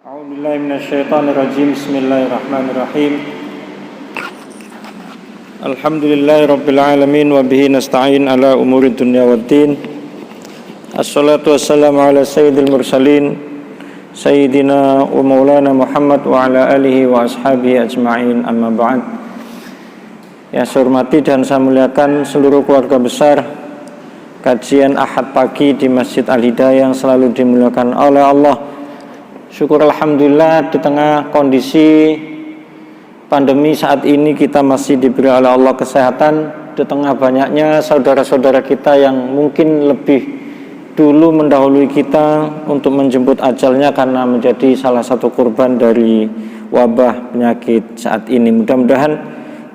A'udzubillahi minasyaitonirrajim. Bismillahirrahmanirrahim. Alhamdulillahirabbil alamin wa bihi nasta'in ala umurid dunya waddin. Assalatu wassalamu ala sayyidil mursalin sayyidina wa maulana Muhammad wa ala alihi wa ashabihi ajma'in, amma ba'd. Ya, saya hormati dan saya muliakan seluruh keluarga besar kajian Ahad pagi di Masjid Al-Hidayah yang selalu dimuliakan oleh Allah. Syukur alhamdulillah di tengah kondisi pandemi saat ini kita masih diberi oleh Allah kesehatan, di tengah banyaknya saudara-saudara kita yang mungkin lebih dulu mendahului kita untuk menjemput ajalnya karena menjadi salah satu korban dari wabah penyakit saat ini. Mudah-mudahan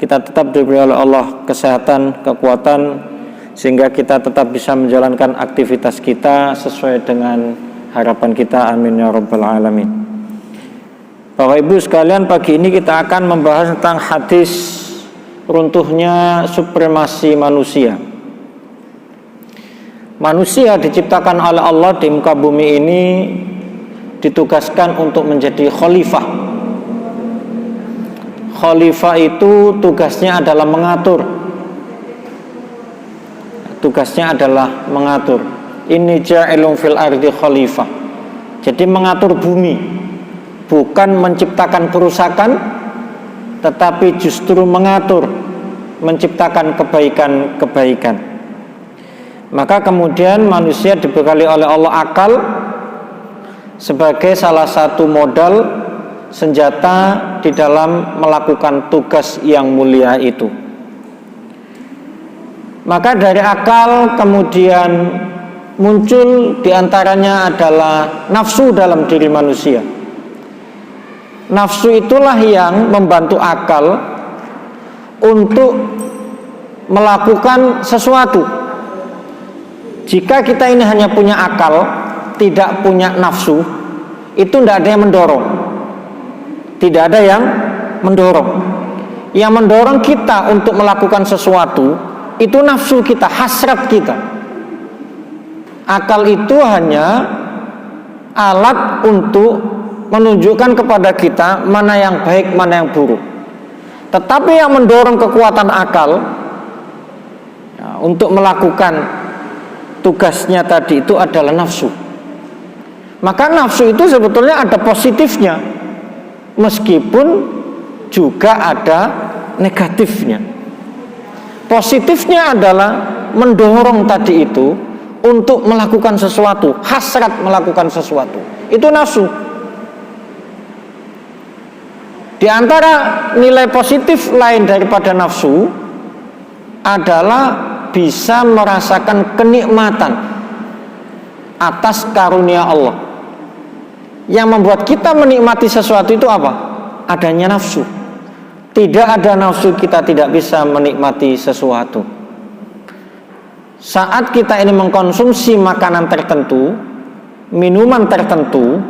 kita tetap diberi oleh Allah kesehatan, kekuatan, sehingga kita tetap bisa menjalankan aktivitas kita sesuai dengan harapan kita, amin ya rabbal alamin. Bapak Ibu sekalian, pagi ini kita akan membahas tentang hadis runtuhnya supremasi manusia. Manusia diciptakan oleh Allah di muka bumi ini ditugaskan untuk menjadi khalifah. Khalifah itu tugasnya adalah mengatur. Tugasnya adalah mengatur. Inni ja'ilun fil ardi khalifah. Jadi mengatur bumi, bukan menciptakan kerusakan, tetapi justru mengatur, menciptakan kebaikan-kebaikan. Maka kemudian manusia dibekali oleh Allah akal sebagai salah satu modal senjata di dalam melakukan tugas yang mulia itu. Maka dari akal kemudian muncul diantaranya adalah nafsu dalam diri manusia. Nafsu itulah yang membantu akal untuk melakukan sesuatu. Jika kita ini hanya punya akal, tidak punya nafsu, itu tidak ada yang mendorong. Tidak ada yang mendorong. Yang mendorong kita untuk melakukan sesuatu itu nafsu kita, hasrat kita. Akal itu hanya alat untuk menunjukkan kepada kita mana yang baik, mana yang buruk. Tetapi yang mendorong kekuatan akal ya, untuk melakukan tugasnya tadi itu adalah nafsu. Maka nafsu itu sebetulnya ada positifnya, meskipun juga ada negatifnya. Positifnya adalah mendorong tadi itu untuk melakukan sesuatu, hasrat melakukan sesuatu. Itu nafsu. Di antara nilai positif lain daripada nafsu adalah bisa merasakan kenikmatan atas karunia Allah. Yang membuat kita menikmati sesuatu itu apa? Adanya nafsu. Tidak ada nafsu kita tidak bisa menikmati sesuatu. Saat kita ini mengkonsumsi makanan tertentu, minuman tertentu,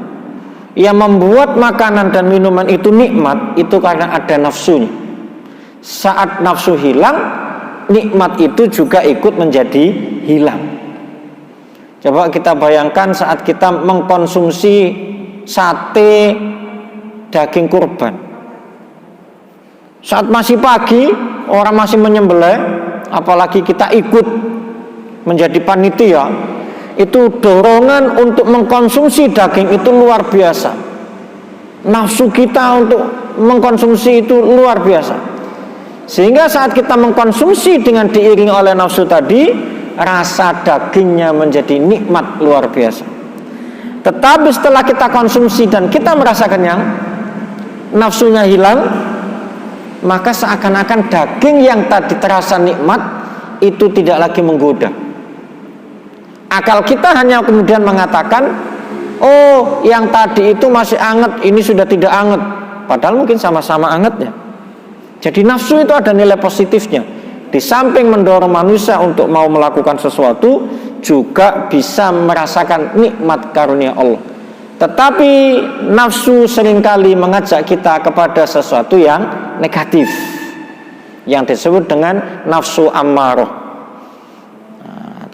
yang membuat makanan dan minuman itu nikmat, itu karena ada nafsunya. Saat nafsu hilang, nikmat itu juga ikut menjadi hilang. Coba kita bayangkan saat kita mengkonsumsi sate daging kurban. Saat masih pagi, orang masih menyembelih, apalagi kita ikut menjadi panitia, itu dorongan untuk mengkonsumsi daging itu luar biasa. Nafsu kita untuk mengkonsumsi itu luar biasa. Sehingga saat kita mengkonsumsi dengan diiringi oleh nafsu tadi, rasa dagingnya menjadi nikmat luar biasa. Tetapi setelah kita konsumsi dan kita merasa kenyang, nafsunya hilang, maka seakan-akan daging yang tadi terasa nikmat itu tidak lagi menggoda. Akal kita hanya kemudian mengatakan, oh yang tadi itu masih anget, ini sudah tidak anget. Padahal mungkin sama-sama angetnya. Jadi nafsu itu ada nilai positifnya. Di samping mendorong manusia untuk mau melakukan sesuatu, juga bisa merasakan nikmat karunia Allah. Tetapi nafsu seringkali mengajak kita kepada sesuatu yang negatif, yang disebut dengan nafsu ammarah.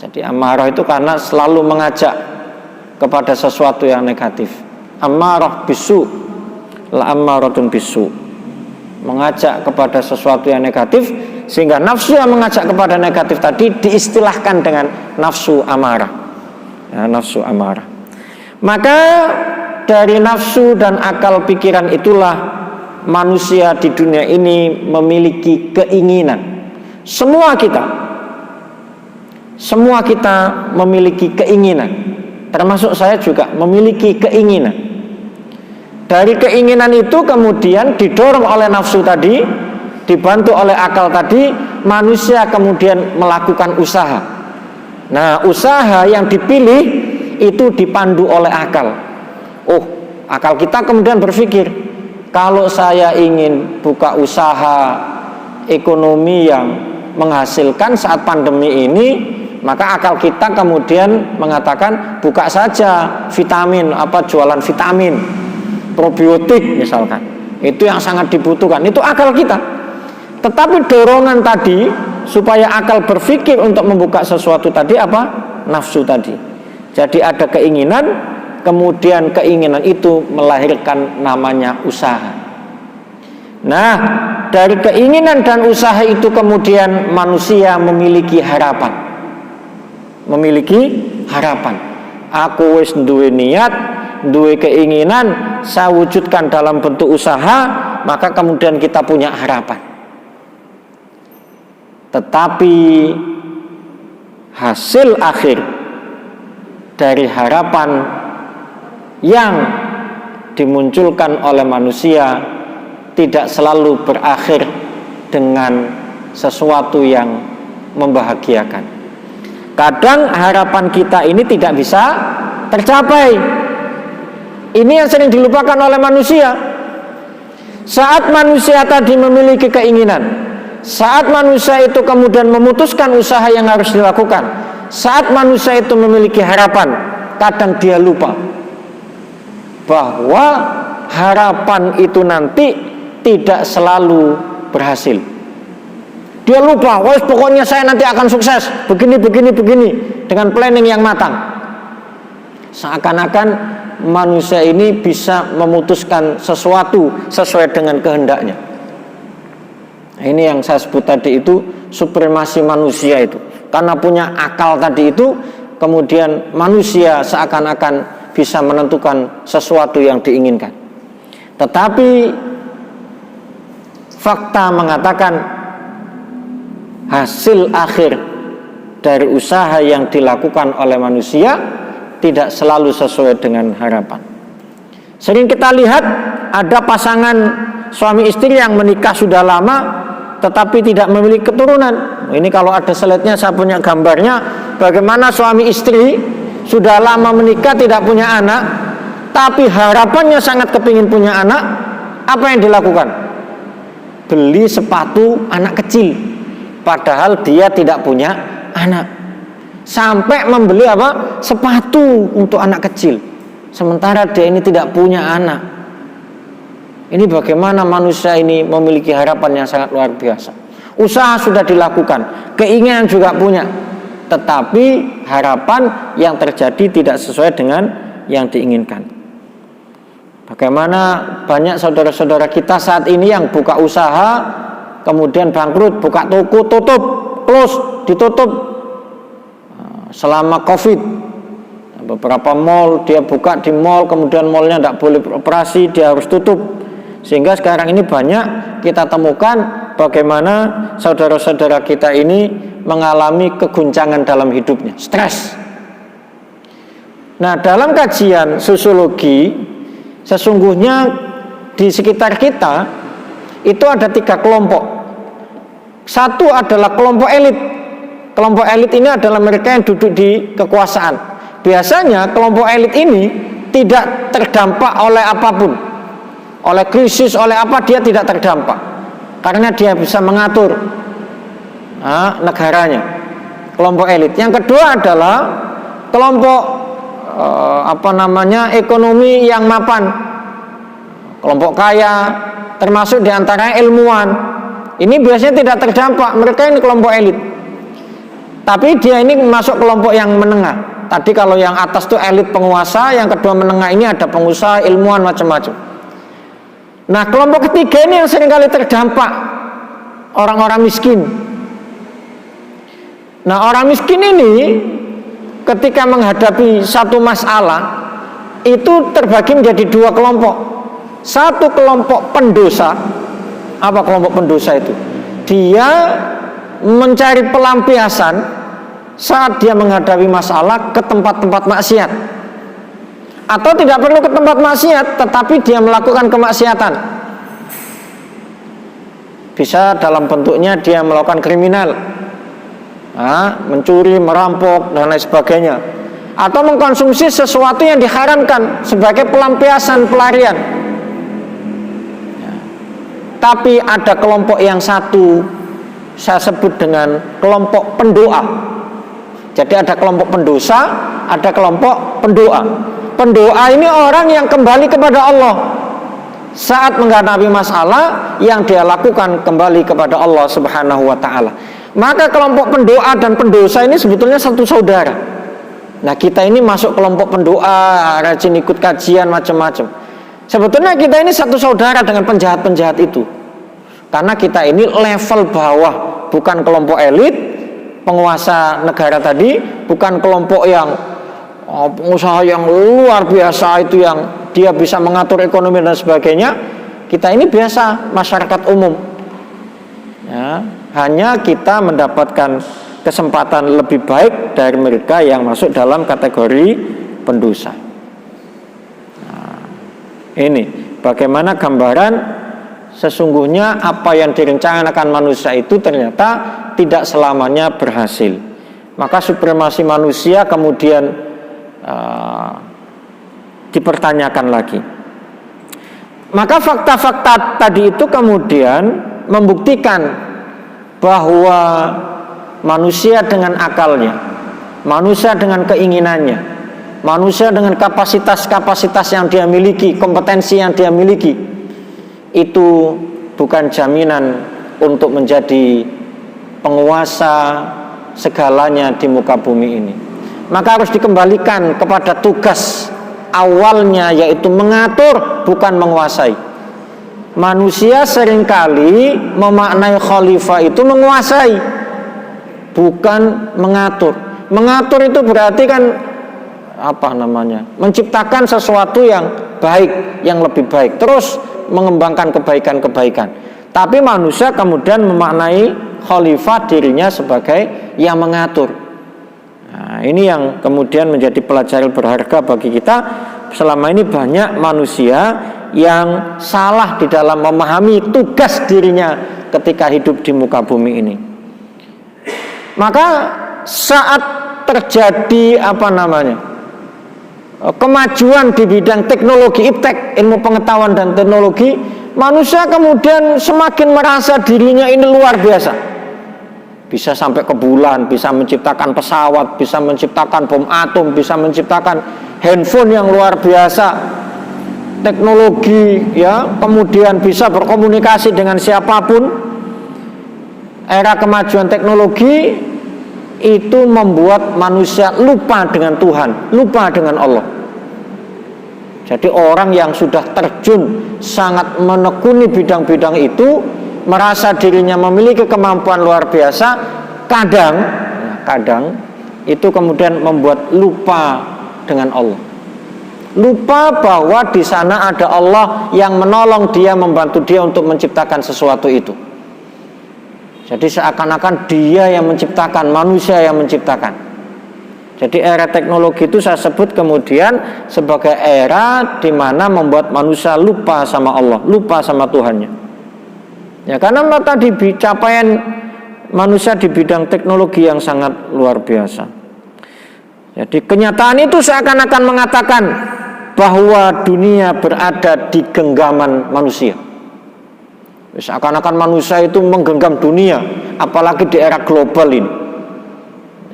Jadi amarah itu karena selalu mengajak kepada sesuatu yang negatif. ammarah bisu, la ammaratun bisu, mengajak kepada sesuatu yang negatif, sehingga nafsu yang mengajak kepada negatif tadi diistilahkan dengan nafsu amarah. Ya, nafsu amarah. Maka dari nafsu dan akal pikiran itulah manusia di dunia ini memiliki keinginan. Semua kita memiliki keinginan, termasuk saya juga memiliki keinginan. Dari keinginan itu kemudian didorong oleh nafsu tadi, dibantu oleh akal tadi, manusia kemudian melakukan usaha. Nah, usaha yang dipilih itu dipandu oleh akal. Oh, akal kita kemudian berpikir, kalau saya ingin buka usaha ekonomi yang menghasilkan saat pandemi ini, maka akal kita kemudian mengatakan buka saja vitamin, jualan vitamin, probiotik misalkan. Itu yang sangat dibutuhkan, itu akal kita. Tetapi dorongan tadi supaya akal berpikir untuk membuka sesuatu tadi apa? Nafsu tadi. Jadi ada keinginan, kemudian keinginan itu melahirkan namanya usaha. Nah, dari keinginan dan usaha itu kemudian manusia memiliki harapan. Aku wis duwe niat, duwe keinginan, saya wujudkan dalam bentuk usaha, maka kemudian kita punya harapan. Tetapi hasil akhir dari harapan yang dimunculkan oleh manusia tidak selalu berakhir dengan sesuatu yang membahagiakan. Kadang harapan kita ini tidak bisa tercapai. Ini yang sering dilupakan oleh manusia. Saat manusia tadi memiliki keinginan, saat manusia itu kemudian memutuskan usaha yang harus dilakukan, saat manusia itu memiliki harapan, kadang dia lupa bahwa harapan itu nanti tidak selalu berhasil. Dia lupa, pokoknya saya nanti akan sukses, begini, dengan planning yang matang. Seakan-akan manusia ini bisa memutuskan sesuatu sesuai dengan kehendaknya. Ini yang saya sebut tadi itu supremasi manusia itu. Karena punya akal tadi itu, kemudian manusia seakan-akan bisa menentukan sesuatu yang diinginkan. Tetapi fakta mengatakan hasil akhir dari usaha yang dilakukan oleh manusia tidak selalu sesuai dengan harapan. Sering kita lihat ada pasangan suami istri yang menikah sudah lama tetapi tidak memiliki keturunan. Ini kalau ada slide-nya saya punya gambarnya, bagaimana suami istri sudah lama menikah tidak punya anak, tapi harapannya sangat kepingin punya anak. Apa yang dilakukan? Beli sepatu anak kecil, padahal dia tidak punya anak. Sampai membeli sepatu untuk anak kecil, sementara dia ini tidak punya anak. Ini bagaimana manusia ini memiliki harapan yang sangat luar biasa. Usaha sudah dilakukan, keinginan juga punya, tetapi harapan yang terjadi tidak sesuai dengan yang diinginkan. Bagaimana banyak saudara-saudara kita saat ini yang buka usaha kemudian bangkrut, buka toko tutup, ditutup selama COVID. Beberapa mall dia buka di mall, kemudian mallnya tidak boleh beroperasi, dia harus tutup. Sehingga sekarang ini banyak kita temukan bagaimana saudara-saudara kita ini mengalami keguncangan dalam hidupnya, stres. Nah, dalam kajian sosiologi, sesungguhnya di sekitar kita itu ada 3 kelompok. Satu adalah kelompok elit. Kelompok elit ini adalah mereka yang duduk di kekuasaan. Biasanya kelompok elit ini tidak terdampak oleh apapun, oleh krisis, oleh apa, dia tidak terdampak karena dia bisa mengatur negaranya. Kelompok elit. Yang kedua adalah kelompok ekonomi yang mapan, kelompok kaya, termasuk diantaranya ilmuwan. Ini biasanya tidak terdampak, mereka ini kelompok elit. Tapi dia ini masuk kelompok yang menengah. Tadi kalau yang atas itu elit penguasa, yang kedua menengah ini ada pengusaha, ilmuwan, macam-macam. Nah, kelompok ketiga ini yang seringkali terdampak, orang-orang miskin. Nah, orang miskin ini ketika menghadapi satu masalah itu terbagi menjadi dua kelompok. Satu kelompok pendosa. Apa kelompok pendosa itu? Dia mencari pelampiasan saat dia menghadapi masalah ke tempat-tempat maksiat, atau tidak perlu ke tempat maksiat tetapi dia melakukan kemaksiatan. Bisa dalam bentuknya dia melakukan kriminal, mencuri, merampok dan lain sebagainya, atau mengkonsumsi sesuatu yang diharamkan sebagai pelampiasan, pelarian. Tapi ada kelompok yang satu, saya sebut dengan kelompok pendoa. Jadi ada kelompok pendosa, ada kelompok pendoa. Pendoa ini orang yang kembali kepada Allah saat menghadapi masalah, yang dia lakukan kembali kepada Allah Subhanahu wa ta'ala. Maka kelompok pendoa dan pendosa ini sebetulnya satu saudara. Nah, kita ini masuk kelompok pendoa, rajin ikut kajian macam-macam. Sebetulnya kita ini satu saudara dengan penjahat-penjahat itu. Karena kita ini level bawah, bukan kelompok elit penguasa negara tadi, bukan kelompok yang pengusaha yang luar biasa itu, yang dia bisa mengatur ekonomi dan sebagainya. Kita ini biasa, masyarakat umum. Ya, hanya kita mendapatkan kesempatan lebih baik dari mereka yang masuk dalam kategori pendosa. Nah, ini bagaimana gambaran sesungguhnya apa yang direncanakan manusia itu ternyata tidak selamanya berhasil. Maka supremasi manusia kemudian dipertanyakan lagi. Maka fakta-fakta tadi itu kemudian membuktikan bahwa manusia dengan akalnya, manusia dengan keinginannya, manusia dengan kapasitas-kapasitas yang dia miliki, kompetensi yang dia miliki, itu bukan jaminan untuk menjadi penguasa segalanya di muka bumi ini. Maka harus dikembalikan kepada tugas awalnya, yaitu mengatur, bukan menguasai. Manusia seringkali memaknai khalifah itu menguasai, bukan mengatur. Mengatur itu berarti kan menciptakan sesuatu yang baik, yang lebih baik, terus mengembangkan kebaikan-kebaikan. Tapi manusia kemudian memaknai khalifah dirinya sebagai yang mengatur. Nah, ini yang kemudian menjadi pelajaran berharga bagi kita. Selama ini banyak manusia yang salah di dalam memahami tugas dirinya ketika hidup di muka bumi ini. Maka saat terjadi kemajuan di bidang teknologi, iptek, ilmu pengetahuan dan teknologi, manusia kemudian semakin merasa dirinya ini luar biasa. Bisa sampai ke bulan, bisa menciptakan pesawat, bisa menciptakan bom atom, bisa menciptakan handphone yang luar biasa, teknologi, ya, kemudian bisa berkomunikasi dengan siapapun. Era kemajuan teknologi itu membuat manusia lupa dengan Tuhan, lupa dengan Allah. Jadi orang yang sudah terjun sangat menekuni bidang-bidang itu, merasa dirinya memiliki kemampuan luar biasa, kadang itu kemudian membuat lupa dengan Allah. Lupa bahwa di sana ada Allah yang menolong dia, membantu dia untuk menciptakan sesuatu itu. Jadi seakan-akan dia yang menciptakan, manusia yang menciptakan. Jadi era teknologi itu saya sebut kemudian sebagai era di mana membuat manusia lupa sama Allah, lupa sama Tuhannya. Ya, karena tadi capaian manusia di bidang teknologi yang sangat luar biasa. Jadi kenyataan itu seakan-akan mengatakan bahwa dunia berada di genggaman manusia. Seakan-akan manusia itu menggenggam dunia, apalagi di era global ini.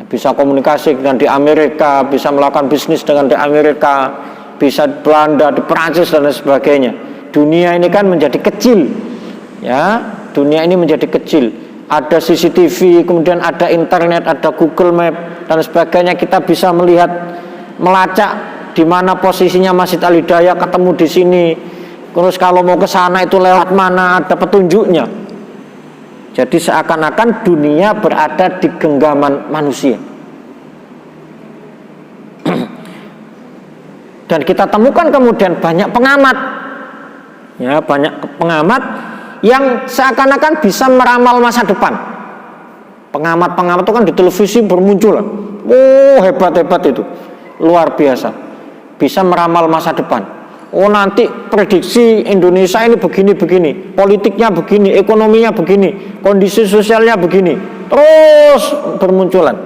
Bisa komunikasi dengan di Amerika, bisa melakukan bisnis dengan di Amerika, bisa Belanda, di Prancis dan lain sebagainya. Dunia ini kan menjadi kecil, ya, dunia ini menjadi kecil. ada CCTV, kemudian ada internet, ada Google Map dan sebagainya. Kita bisa melihat, melacak di mana posisinya Masjid Al Hidayah, ketemu di sini. Terus kalau mau ke sana itu lewat mana, ada petunjuknya. Jadi seakan-akan dunia berada di genggaman manusia. Dan kita temukan kemudian banyak pengamat, ya, banyak pengamat yang seakan-akan bisa meramal masa depan. Pengamat-pengamat itu kan di televisi bermunculan. Oh, hebat-hebat itu, luar biasa, bisa meramal masa depan. Oh, nanti prediksi Indonesia ini begini-begini, politiknya begini, ekonominya begini, kondisi sosialnya begini, terus bermunculan.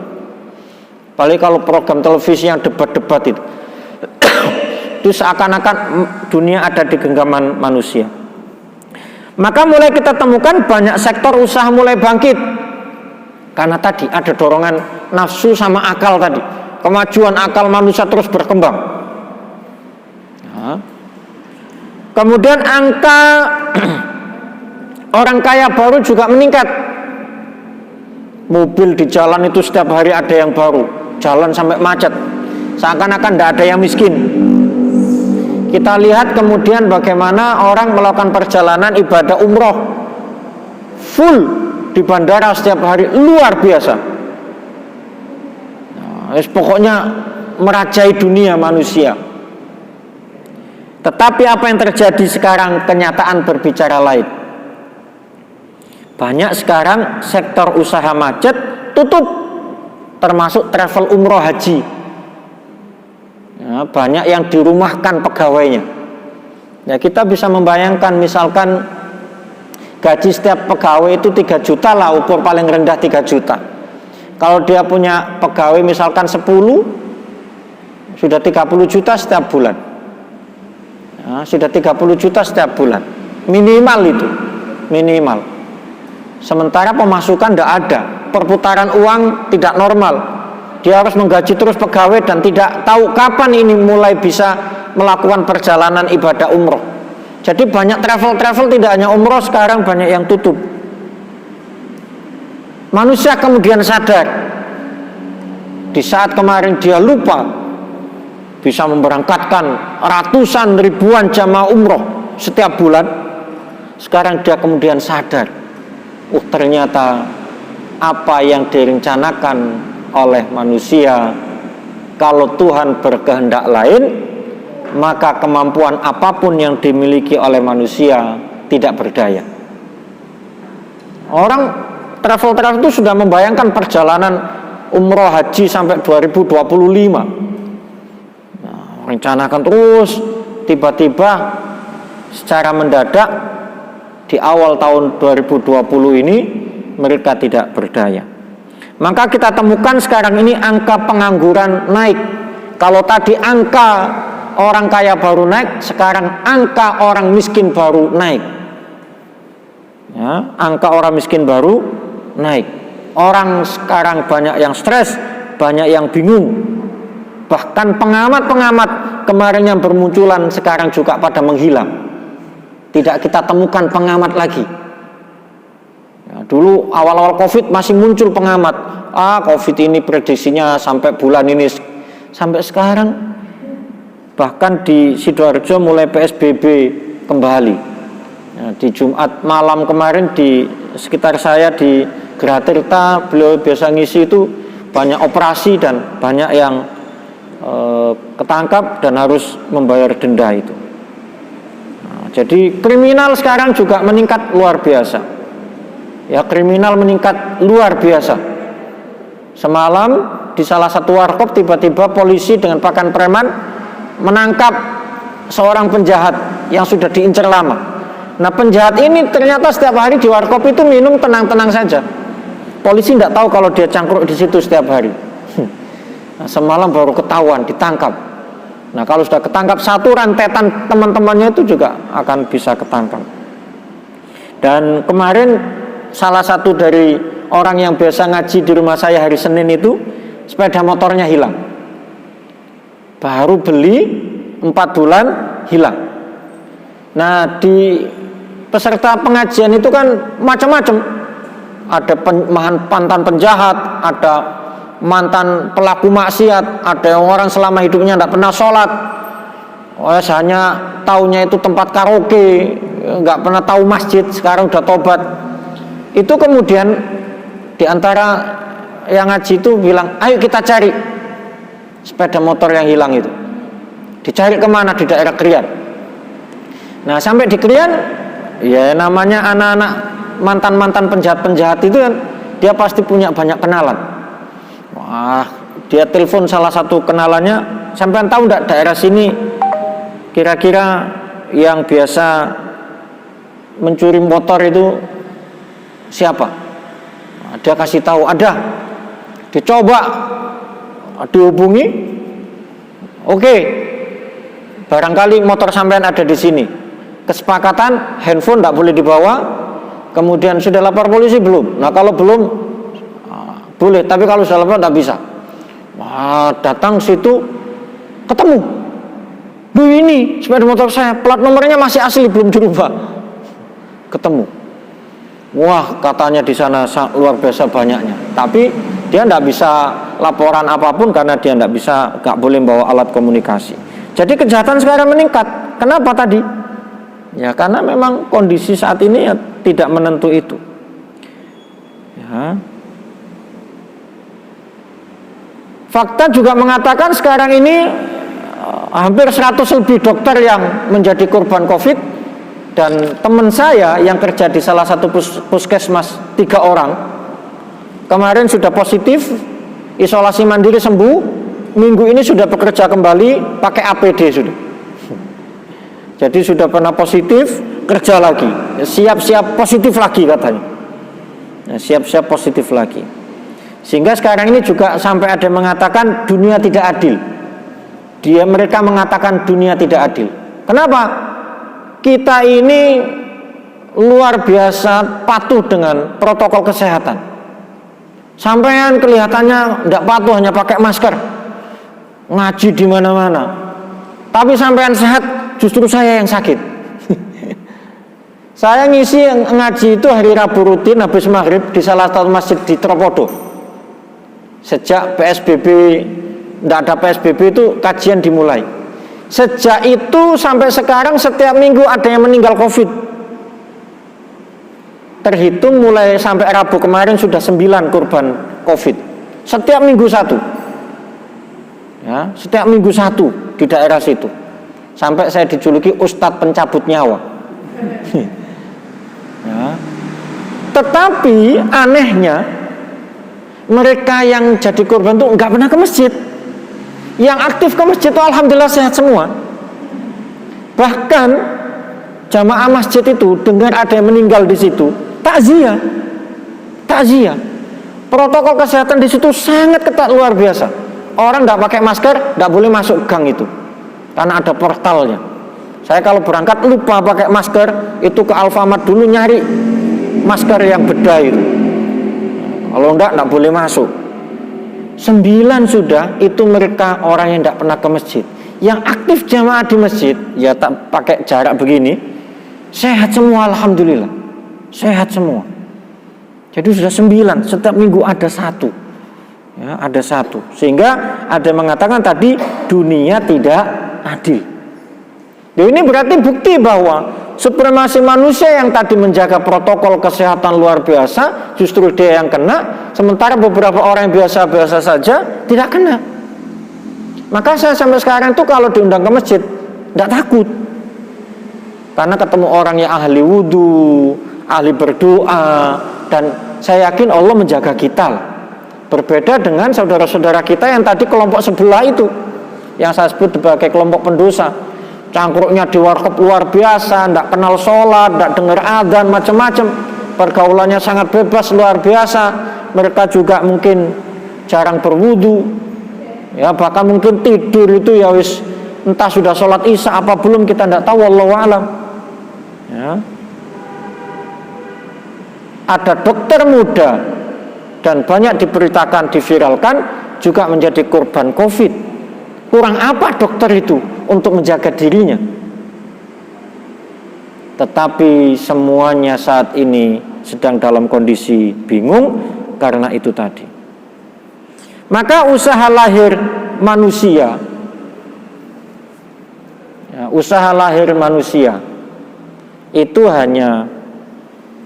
Apalagi kalau program televisi yang debat-debat itu seakan-akan dunia ada di genggaman manusia. Maka mulai kita temukan banyak sektor usaha mulai bangkit, karena tadi ada dorongan nafsu sama akal tadi. Kemajuan akal manusia terus berkembang. Kemudian angka orang kaya baru juga meningkat. Mobil di jalan itu setiap hari ada yang baru, jalan sampai macet, seakan-akan tidak ada yang miskin. Kita lihat kemudian bagaimana orang melakukan perjalanan ibadah umroh full di bandara setiap hari, luar biasa. Pokoknya merajai dunia manusia. Tetapi apa yang terjadi sekarang, kenyataan berbicara lain. Banyak sekarang sektor usaha macet, tutup, termasuk travel umroh haji. Ya, banyak yang dirumahkan pegawainya. Ya, kita bisa membayangkan misalkan gaji setiap pegawai itu 3 juta lah, ukur paling rendah 3 juta. Kalau dia punya pegawai misalkan 10, sudah 30 juta setiap bulan. Ya, sudah 30 juta setiap bulan. Minimal itu, minimal. Sementara pemasukan tidak ada, perputaran uang tidak normal. Dia harus menggaji terus pegawai dan tidak tahu kapan ini mulai bisa melakukan perjalanan ibadah umroh. Jadi banyak travel tidak hanya umroh, sekarang banyak yang tutup. Manusia kemudian sadar, di saat kemarin dia lupa bisa memberangkatkan ratusan ribuan jamaah umroh setiap bulan, sekarang dia kemudian sadar, ternyata apa yang direncanakan oleh manusia, kalau Tuhan berkehendak lain, maka kemampuan apapun yang dimiliki oleh manusia tidak berdaya. Orang travel itu sudah membayangkan perjalanan umroh haji sampai 2025. Rencanakan terus, tiba-tiba secara mendadak di awal tahun 2020 ini mereka tidak berdaya. Maka kita temukan sekarang ini angka pengangguran naik. Kalau tadi angka orang kaya baru naik, sekarang angka orang miskin baru naik. Ya, angka orang miskin baru naik. Orang sekarang banyak yang stres, banyak yang bingung. Bahkan pengamat-pengamat kemarin yang bermunculan sekarang juga pada menghilang. Tidak kita temukan pengamat lagi. Ya, dulu awal-awal COVID masih muncul pengamat. COVID ini prediksinya sampai bulan ini. Sampai sekarang bahkan di Sidoarjo mulai PSBB kembali. Ya, di Jumat malam kemarin di sekitar saya di Geraha, beliau biasa ngisi itu banyak operasi dan banyak yang ketangkap dan harus membayar denda itu. Jadi kriminal sekarang juga meningkat luar biasa. Ya, kriminal meningkat luar biasa. Semalam di salah satu warkop tiba-tiba polisi dengan pakaian preman menangkap seorang penjahat yang sudah diincar lama. Nah, penjahat ini ternyata setiap hari di warkop itu minum tenang-tenang saja. Polisi tidak tahu kalau dia cangkruk di situ setiap hari. Nah, semalam baru ketahuan, ditangkap. Nah, kalau sudah ketangkap satu, rentetan teman-temannya itu juga akan bisa ketangkap. Dan kemarin salah satu dari orang yang biasa ngaji di rumah saya hari Senin itu, sepeda motornya hilang. Baru beli 4 bulan hilang. Nah, di peserta pengajian itu kan macam-macam. ada mantan penjahat, ada mantan pelaku maksiat, ada orang selama hidupnya tidak pernah sholat, hanya taunya itu tempat karaoke, nggak pernah tahu masjid, sekarang udah tobat. Itu kemudian diantara yang ngaji itu bilang, ayo kita cari sepeda motor yang hilang itu. Dicari kemana? Di daerah Krian. Nah sampai di Krian, ya namanya anak-anak mantan-mantan penjahat-penjahat itu kan, dia pasti punya banyak kenalan. Wah, dia telepon salah satu kenalannya, sampean tahu enggak daerah sini kira-kira yang biasa mencuri motor itu siapa? Nah, dia kasih tahu, ada. Dicoba dihubungi, oke, barangkali motor sampean ada di sini. Kesepakatan handphone tidak boleh dibawa. Kemudian sudah lapor polisi belum? Nah kalau belum boleh, tapi kalau sudah lapor tidak bisa. Wah, datang situ ketemu. Duh, ini sepeda motor saya, plat nomornya masih asli, belum dirubah. Ketemu. Wah, katanya di sana luar biasa banyaknya. Tapi dia tidak bisa laporan apapun karena dia nggak boleh bawa alat komunikasi. Jadi kejahatan sekarang meningkat. Kenapa tadi? Ya karena memang kondisi saat ini ya tidak menentu itu. Ya. Fakta juga mengatakan sekarang ini hampir 100 lebih dokter yang menjadi korban COVID, dan teman saya yang kerja di salah satu puskesmas 3 orang kemarin sudah positif, isolasi mandiri sembuh, minggu ini sudah bekerja kembali pakai APD sudah. Jadi sudah pernah positif, kerja lagi, siap-siap positif lagi katanya. Siap-siap positif lagi. Sehingga sekarang ini juga sampai ada yang mengatakan dunia tidak adil. Mereka mengatakan dunia tidak adil. Kenapa? Kita ini luar biasa patuh dengan protokol kesehatan. Sampean kelihatannya tidak patuh, hanya pakai masker, ngaji di mana-mana. Tapi sampean sehat, justru saya yang sakit. Saya ngisi ngaji itu hari Rabu rutin habis maghrib di salah satu masjid di Tropodo. Sejak PSBB, tidak ada PSBB itu kajian dimulai. Sejak itu sampai sekarang setiap minggu ada yang meninggal COVID. Terhitung mulai sampai Rabu kemarin sudah 9 korban COVID. Setiap minggu satu. Ya, setiap minggu satu di daerah situ. Sampai saya dijuluki Ustadz pencabut nyawa. Ya. Tetapi anehnya mereka yang jadi korban itu nggak pernah ke masjid. Yang aktif ke masjid itu alhamdulillah sehat semua. Bahkan jamaah masjid itu dengar ada yang meninggal di situ, takziah. Protokol kesehatan di situ sangat ketat, luar biasa. Orang nggak pakai masker nggak boleh masuk gang itu, karena ada portalnya. Saya kalau berangkat lupa pakai masker, itu ke Alfamart dulu nyari masker yang bedah itu. Kalau enggak boleh masuk. 9 sudah, itu mereka orang yang enggak pernah ke masjid. Yang aktif jamaah di masjid, ya tak pakai jarak begini, sehat semua alhamdulillah. Sehat semua. Jadi sudah 9, setiap minggu ada 1. Ya, ada 1. Sehingga ada yang mengatakan tadi dunia tidak adil. Ya, ini berarti bukti bahwa supremasi manusia yang tadi menjaga protokol kesehatan luar biasa, justru dia yang kena, sementara beberapa orang yang biasa-biasa saja tidak kena. Maka saya sampai sekarang tuh kalau diundang ke masjid tidak takut, karena ketemu orang yang ahli wudhu, ahli berdoa, dan saya yakin Allah menjaga kita lah. Berbeda dengan saudara-saudara kita yang tadi kelompok sebelah itu, yang saya sebut sebagai kelompok pendosa. Cangkruknya di warkop luar biasa, tidak kenal sholat, tidak dengar adzan, macam-macam. Pergaulannya sangat bebas, luar biasa. Mereka juga mungkin jarang berwudu, ya bahkan mungkin tidur itu ya wis entah sudah sholat isya apa belum, kita tidak tahu, wallahu a'lam. Ya. Ada dokter muda dan banyak diberitakan, diviralkan, juga menjadi korban COVID. Kurang apa dokter itu untuk menjaga dirinya? Tetapi semuanya saat ini sedang dalam kondisi bingung karena itu tadi. Maka usaha lahir manusia, usaha lahir manusia itu hanya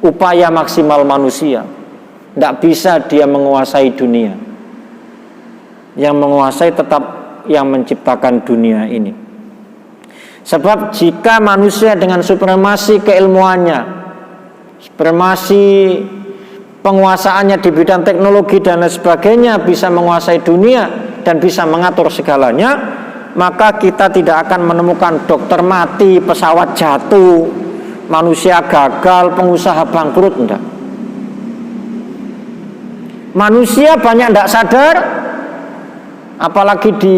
upaya maksimal manusia. Tidak bisa dia menguasai dunia. Yang menguasai tetap yang menciptakan dunia ini. Sebab jika manusia dengan supremasi keilmuannya, supremasi penguasaannya di bidang teknologi dan lain sebagainya bisa menguasai dunia dan bisa mengatur segalanya, maka kita tidak akan menemukan dokter mati, pesawat jatuh, manusia gagal, pengusaha bangkrut, enggak. Manusia banyak tidak sadar, apalagi di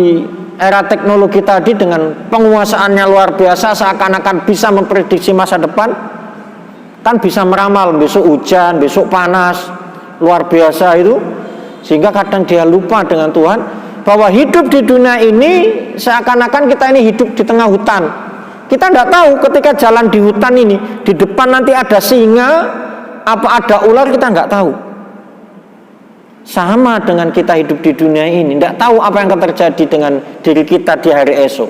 era teknologi tadi dengan penguasaannya luar biasa, seakan-akan bisa memprediksi masa depan, kan bisa meramal besok hujan, besok panas, luar biasa itu, sehingga kadang dia lupa dengan Tuhan bahwa hidup di dunia ini seakan-akan kita ini hidup di tengah hutan. Kita tidak tahu ketika jalan di hutan ini, di depan nanti ada singa, apa ada ular, kita nggak tahu. Sama dengan kita hidup di dunia ini, tidak tahu apa yang akan terjadi dengan diri kita di hari esok.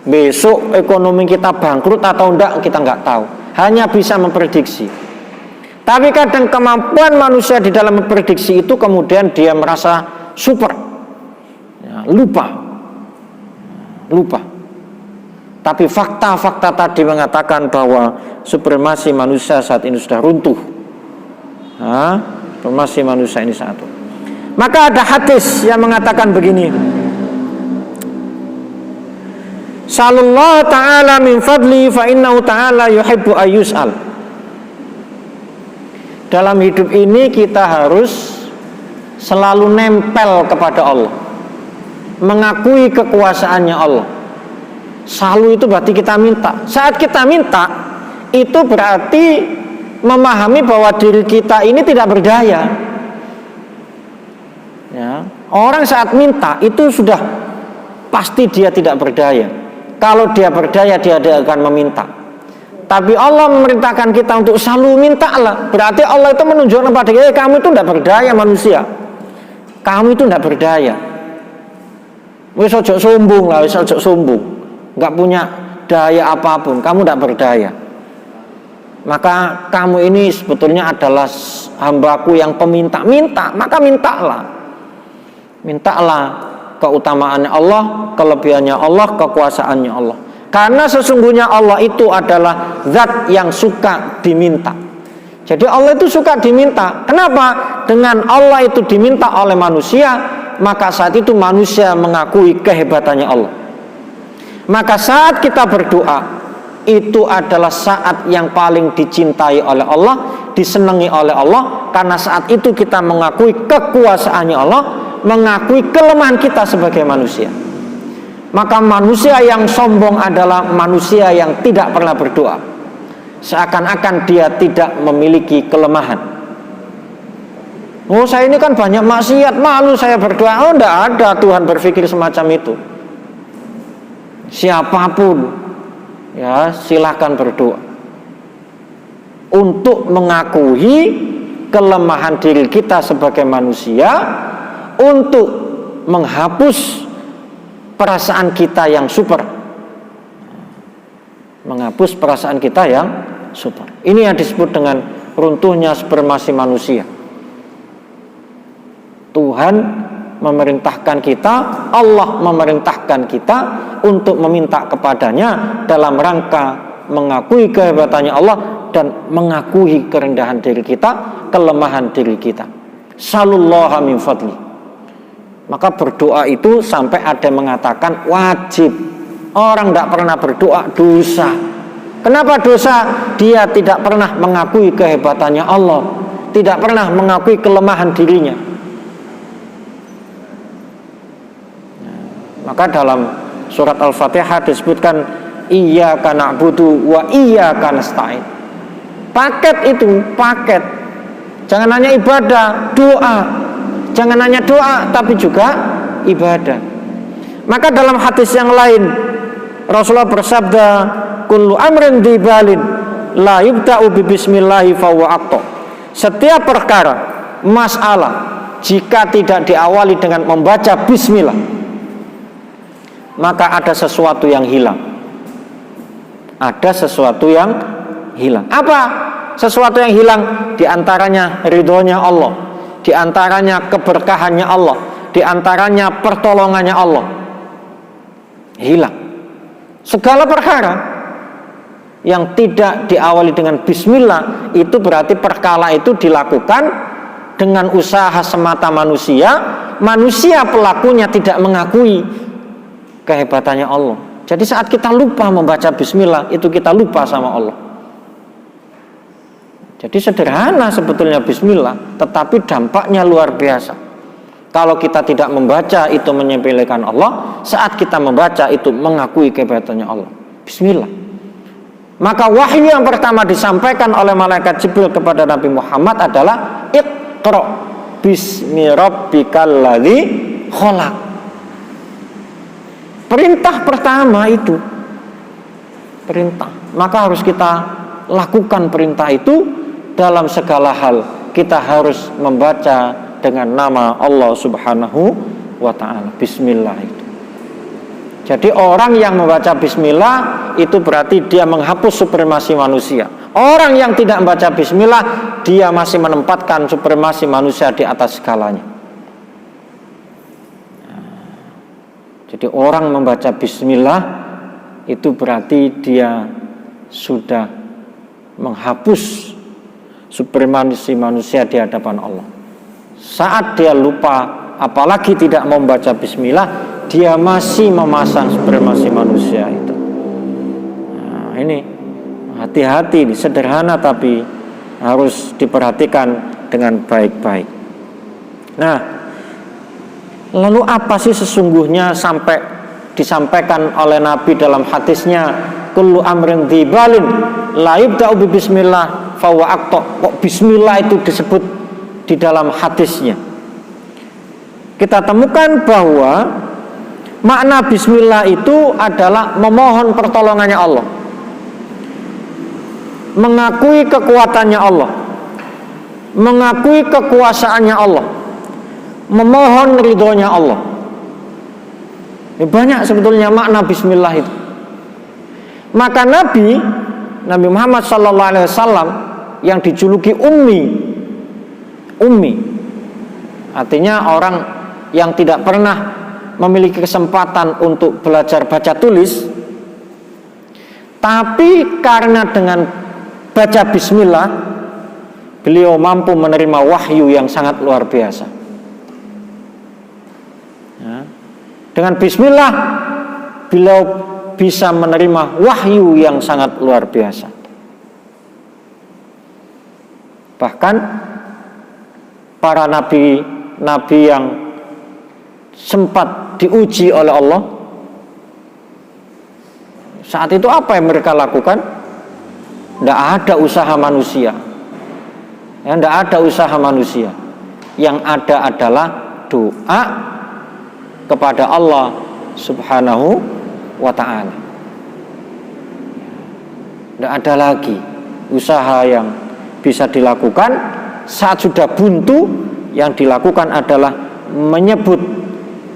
Besok ekonomi kita bangkrut atau enggak, kita nggak tahu. Hanya bisa memprediksi. Tapi kadang kemampuan manusia di dalam memprediksi itu kemudian dia merasa super, lupa. Tapi fakta-fakta tadi mengatakan bahwa supremasi manusia saat ini sudah runtuh. Supremasi manusia ini satu. Maka ada hadis yang mengatakan begini: Sallallahu ta'ala min fadli fa innahu ta'ala yuhibbu ayyus'al. Dalam hidup ini kita harus selalu nempel kepada Allah, mengakui kekuasaannya Allah. Selalu itu berarti kita minta. Saat kita minta, itu berarti memahami bahwa diri kita ini tidak berdaya. Ya, orang saat minta itu sudah pasti dia tidak berdaya. Kalau dia berdaya, dia akan meminta. Tapi Allah memerintahkan kita untuk selalu mintalah. Berarti Allah itu menunjukkan kepada kita, kamu itu tidak berdaya manusia. Kamu itu tidak berdaya. Wis ojo sombong lah, wis ojo sombong. Enggak punya daya apapun, kamu tidak berdaya. Maka kamu ini sebetulnya adalah hambaku yang peminta-minta, maka mintalah. Mintalah keutamaannya Allah, kelebihannya Allah, kekuasaannya Allah. Karena sesungguhnya Allah itu adalah zat yang suka diminta. Jadi Allah itu suka diminta. Kenapa? Dengan Allah itu diminta oleh manusia, maka saat itu manusia mengakui kehebatannya Allah. Maka saat kita berdoa, itu adalah saat yang paling dicintai oleh Allah, disenangi oleh Allah. Karena saat itu kita mengakui kekuasaannya Allah, mengakui kelemahan kita sebagai manusia. Maka manusia yang sombong adalah manusia yang tidak pernah berdoa, seakan-akan dia tidak memiliki kelemahan. Oh, saya ini kan banyak maksiat, malu saya berdoa. Oh, tidak ada, Tuhan berpikir semacam itu. Siapapun, ya, silahkan berdoa untuk mengakui kelemahan diri kita sebagai manusia, untuk menghapus perasaan kita yang super, menghapus perasaan kita yang super. Ini yang disebut dengan runtuhnya supremasi manusia. Tuhan memerintahkan kita, Allah memerintahkan kita untuk meminta kepadanya dalam rangka mengakui kehebatannya Allah dan mengakui kerendahan diri kita, kelemahan diri kita. Sallallahu min fadli. Maka berdoa itu sampai ada yang mengatakan wajib. Orang tidak pernah berdoa dosa. Kenapa dosa? Dia tidak pernah mengakui kehebatannya Allah, tidak pernah mengakui kelemahan dirinya. Maka dalam surat Al-Fatihah disebutkan iyyaka na'budu wa iyyaka nasta'in. Paket itu, paket. Jangan hanya ibadah, doa. Jangan hanya doa, tapi juga ibadah. Maka dalam hadis yang lain, Rasulullah bersabda, kullu amrin dibalin la yubda'u bi bismillahi fa huwa aqta. Setiap perkara, masalah, jika tidak diawali dengan membaca bismillah, maka ada sesuatu yang hilang. Ada sesuatu yang hilang. Apa sesuatu yang hilang? Di antaranya ridhonya Allah, di antaranya keberkahannya Allah, di antaranya pertolongannya Allah. Hilang. Segala perkara yang tidak diawali dengan bismillah, itu berarti perkara itu dilakukan dengan usaha semata manusia. Manusia pelakunya tidak mengakui kehebatannya Allah. Jadi saat kita lupa membaca bismillah, itu kita lupa sama Allah. Jadi sederhana sebetulnya bismillah, tetapi dampaknya luar biasa. Kalau kita tidak membaca, itu menyepelekan Allah. Saat kita membaca, itu mengakui kehebatannya Allah. Bismillah. Maka wahyu yang pertama disampaikan oleh malaikat Jibril kepada Nabi Muhammad adalah Iqra bismi rabbikal ladzi khalaq. Perintah pertama itu. Perintah. Maka harus kita lakukan perintah itu dalam segala hal. Kita harus membaca dengan nama Allah Subhanahu wa ta'ala. Bismillah itu. Jadi orang yang membaca bismillah itu berarti dia menghapus supremasi manusia. Orang yang tidak membaca bismillah, dia masih menempatkan supremasi manusia di atas segalanya. Jadi orang membaca bismillah itu berarti dia sudah menghapus supremasi manusia di hadapan Allah. Saat dia lupa, apalagi tidak membaca bismillah, dia masih memasang supremasi manusia itu. Nah, ini hati-hati, sederhana tapi harus diperhatikan dengan baik-baik. Nah, lalu apa sih sesungguhnya sampai disampaikan oleh Nabi dalam hadisnya, kullu amrin dzibalin la yubda'u bi bismillah fa huwa aqta. Kok bismillah itu disebut di dalam hadisnya? Kita temukan bahwa makna bismillah itu adalah memohon pertolongannya Allah, mengakui kekuatannya Allah, mengakui kekuasaannya Allah, memohon ridhonya Allah. Banyak sebetulnya makna bismillah itu. Maka Nabi Muhammad SAW yang dijuluki ummi, artinya orang yang tidak pernah memiliki kesempatan untuk belajar baca tulis, tapi karena dengan baca bismillah beliau mampu menerima wahyu yang sangat luar biasa. Ya. Dengan bismillah beliau bisa menerima wahyu yang sangat luar biasa. Bahkan para nabi yang sempat diuji oleh Allah, saat itu apa yang mereka lakukan? Tidak ada usaha manusia. Ya, tidak ada usaha manusia. Yang ada adalah doa kepada Allah Subhanahu wa ta'ala. Tidak ada lagi usaha yang bisa dilakukan. Saat sudah buntu, yang dilakukan adalah menyebut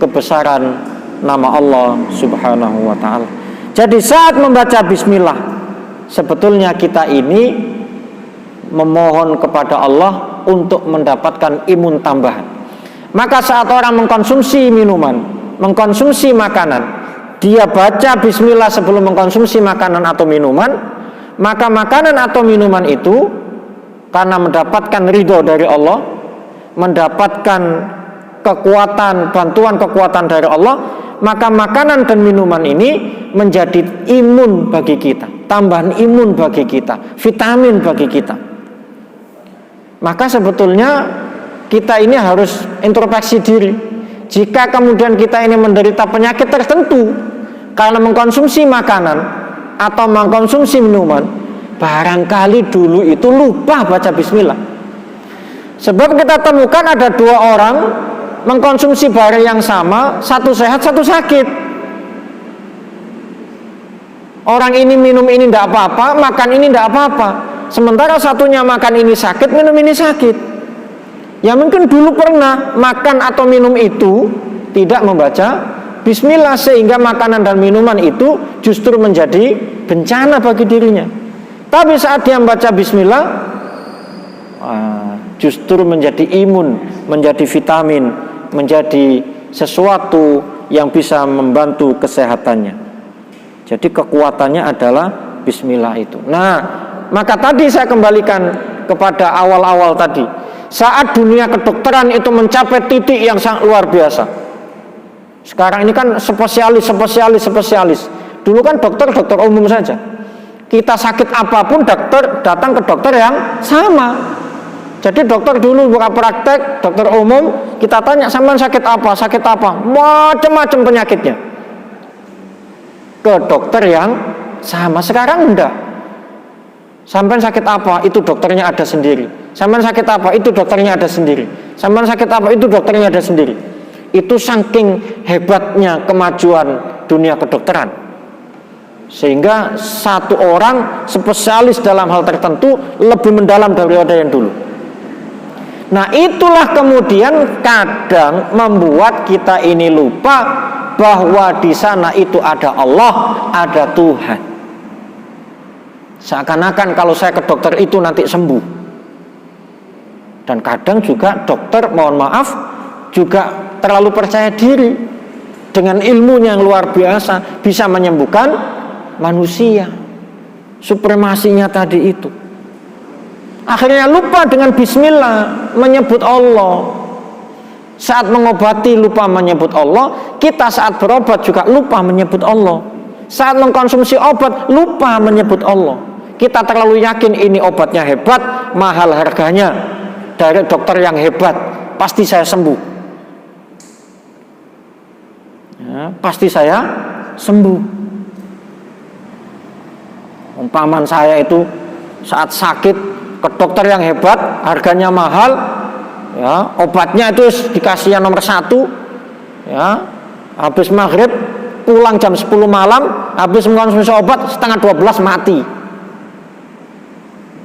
kebesaran nama Allah Subhanahu wa ta'ala. Jadi saat membaca bismillah, sebetulnya kita ini memohon kepada Allah untuk mendapatkan imun tambahan. Maka saat orang mengkonsumsi minuman, mengkonsumsi makanan, dia baca bismillah sebelum mengkonsumsi makanan atau minuman, maka makanan atau minuman itu karena mendapatkan ridho dari Allah, mendapatkan kekuatan, bantuan kekuatan dari Allah, maka makanan dan minuman ini menjadi imun bagi kita, tambahan imun bagi kita, vitamin bagi kita. Maka sebetulnya kita ini harus introspeksi diri. Jika kemudian kita ini menderita penyakit tertentu karena mengkonsumsi makanan atau mengkonsumsi minuman, barangkali dulu itu lupa baca bismillah. Sebab kita temukan ada dua orang mengkonsumsi barang yang sama, satu sehat, satu sakit. Orang ini minum ini tidak apa-apa, makan ini tidak apa-apa. sementara satunya makan ini sakit, minum ini sakit. Ya mungkin dulu pernah makan atau minum itu tidak membaca bismillah, sehingga makanan dan minuman itu justru menjadi bencana bagi dirinya. Tapi saat dia membaca bismillah, justru menjadi imun, menjadi vitamin, menjadi sesuatu yang bisa membantu kesehatannya. Jadi kekuatannya adalah bismillah itu. Nah, maka tadi saya kembalikan kepada awal-awal tadi. Saat dunia kedokteran itu mencapai titik yang sangat luar biasa. Sekarang ini kan spesialis. Dulu kan dokter umum saja. Kita sakit apapun datang ke dokter yang sama. Jadi dokter dulu buka praktek, dokter umum, kita tanya sampean sakit apa, macam-macam penyakitnya. Ke dokter yang sama. Sekarang enggak. Sampean sakit apa, itu dokternya ada sendiri. Sampean sakit apa, itu dokternya ada sendiri. Sampean sakit apa, itu dokternya ada sendiri. Itu saking hebatnya kemajuan dunia kedokteran, sehingga satu orang spesialis dalam hal tertentu lebih mendalam daripada yang dulu. Nah, itulah kemudian kadang membuat kita ini lupa bahwa di sana itu ada Allah, ada Tuhan. Seakan-akan kalau saya ke dokter itu nanti sembuh. Dan kadang juga dokter, mohon maaf, juga terlalu percaya diri dengan ilmunya yang luar biasa, bisa menyembuhkan manusia. Supremasinya tadi itu. Akhirnya lupa dengan bismillah, menyebut Allah. Saat mengobati lupa menyebut Allah, kita saat berobat juga lupa menyebut Allah. Saat mengkonsumsi obat lupa menyebut Allah. Kita terlalu yakin ini obatnya hebat, mahal harganya, dari dokter yang hebat, pasti saya sembuh. Ya, pasti saya sembuh. Umpaman saya itu saat sakit ke dokter yang hebat, harganya mahal, ya, obatnya itu dikasih yang nomor 1, ya, habis maghrib pulang jam 10 malam, habis mengkonsumsi obat setengah 12 mati.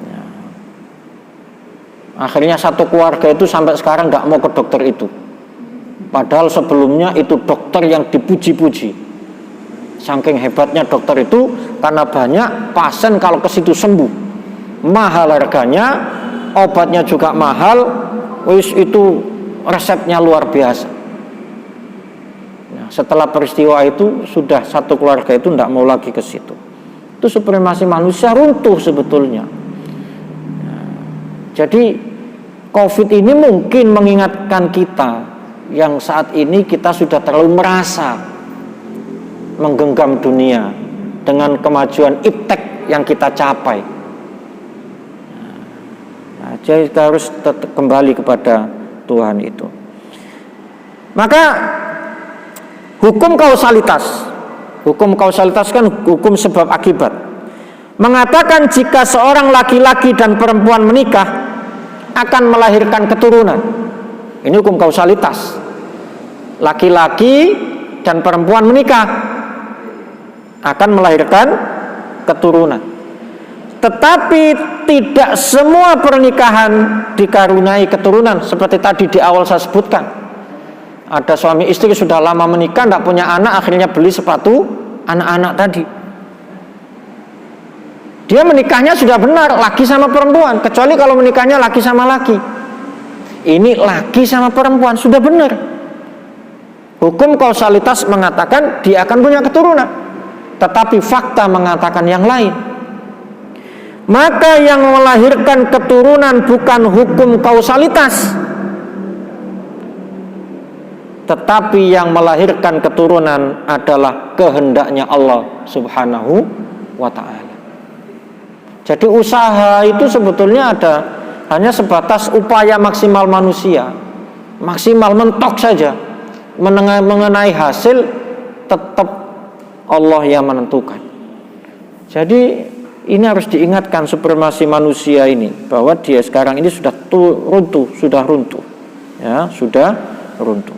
Ya. Akhirnya satu keluarga itu sampai sekarang nggak mau ke dokter itu, padahal sebelumnya itu dokter yang dipuji-puji. Saking hebatnya dokter itu, karena banyak pasien kalau ke situ sembuh. Mahal harganya, obatnya juga mahal, itu resepnya luar biasa. Nah, setelah peristiwa itu sudah satu keluarga itu tidak mau lagi ke situ. Itu supremasi manusia runtuh sebetulnya. Nah, jadi COVID ini mungkin mengingatkan kita yang saat ini kita sudah terlalu merasa menggenggam dunia dengan kemajuan iptek yang kita capai. Jadi kita harus kembali kepada Tuhan itu. Maka hukum kausalitas kan hukum sebab akibat, mengatakan jika seorang laki-laki dan perempuan menikah akan melahirkan keturunan. Ini hukum kausalitas. Laki-laki dan perempuan menikah akan melahirkan keturunan. Tetapi tidak semua pernikahan dikaruniai keturunan. Seperti tadi di awal saya sebutkan, ada suami istri sudah lama menikah, tidak punya anak, akhirnya beli sepatu anak-anak tadi. Dia menikahnya sudah benar, laki sama perempuan. Kecuali kalau menikahnya laki sama laki. Ini laki sama perempuan, sudah benar. Hukum kausalitas mengatakan dia akan punya keturunan. Tetapi fakta mengatakan yang lain. Maka yang melahirkan keturunan bukan hukum kausalitas, tetapi yang melahirkan keturunan adalah kehendaknya Allah Subhanahu wa ta'ala. Jadi usaha itu sebetulnya hanya sebatas upaya maksimal manusia, maksimal mentok saja. Mengenai hasil tetap Allah yang menentukan. Jadi ini harus diingatkan supremasi manusia ini, bahwa dia sekarang ini sudah runtuh, ya, sudah runtuh.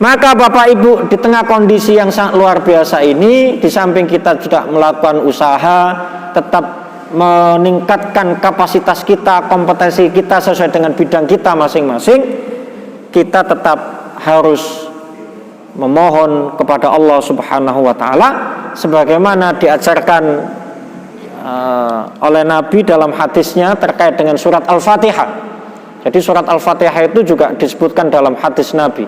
Maka Bapak Ibu, di tengah kondisi yang sangat luar biasa ini, di samping kita sudah melakukan usaha tetap meningkatkan kapasitas kita, kompetensi kita sesuai dengan bidang kita masing-masing, kita tetap harus memohon kepada Allah Subhanahu wa taala sebagaimana diajarkan oleh Nabi dalam hadisnya terkait dengan surat Al-Fatihah. Jadi surat Al-Fatihah itu juga disebutkan dalam hadis Nabi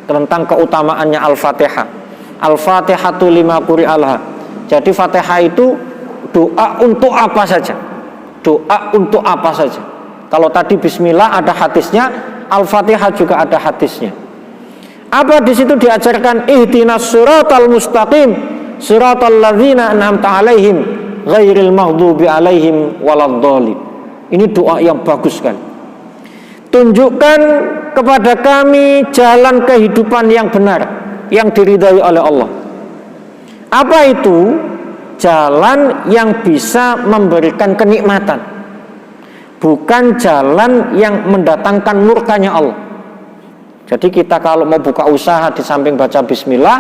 tentang keutamaannya Al-Fatihah. Al-Fatihatu lima quri'alha. Jadi Fatihah itu doa untuk apa saja. Doa untuk apa saja. Kalau tadi bismillah ada hadisnya, Al-Fatihah juga ada hadisnya. Apa di situ diajarkan ihdinas siratal mustaqim, siratal ladzina an'amta 'alaihim ghairil maghdubi 'alaihim waladdallin. Ini doa yang bagus kan. Tunjukkan kepada kami jalan kehidupan yang benar, yang diridhai oleh Allah. Apa itu? Jalan yang bisa memberikan kenikmatan, bukan jalan yang mendatangkan murkanya Allah. Jadi kita kalau mau buka usaha di samping baca bismillah,